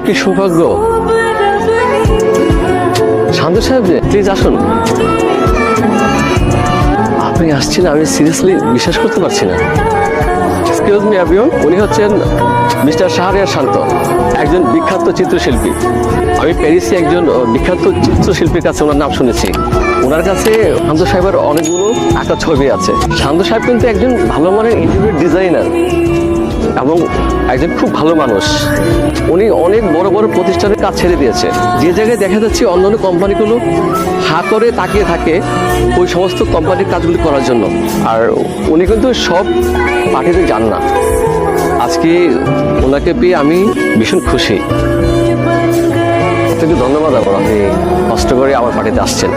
কি সৌভাগ্য। শান্ত সাহেব, প্লিজ আসুন। আপনি আসছেন, আমি সিরিয়াসলি বিশ্বাস করতে পারছি না। এক্সকিউজ মি এভরিওয়ান, উনি হচ্ছেন মিস্টার শাহরিয়ার শান্ত, একজন বিখ্যাত চিত্রশিল্পী। আমি প্যারিসে একজন বিখ্যাত চিত্রশিল্পীর কাছে ওনার নাম শুনেছি। ওনার কাছে শান্ত সাহেবের অনেকগুলো আঁকা ছবি আছে। শান্ত সাহেব কিন্তু একজন ভালো মানের ইন্টেরিয়র ডিজাইনার এবং একজন খুব ভালো মানুষ। উনি অনেক বড় বড় প্রতিষ্ঠানের কাজ ছেড়ে দিয়েছে। যে জায়গায় দেখা যাচ্ছে অন্যান্য কোম্পানিগুলো হা করে তাকিয়ে থাকে ওই সমস্ত কোম্পানির কাজগুলি করার জন্য, আর উনি কিন্তু সব পার্টিতে যান না। আজকে ওনাকে পেয়ে আমি ভীষণ খুশি। আপনাকে ধন্যবাদ। আপনি কষ্ট করে আমার পার্টিতে আসছেন।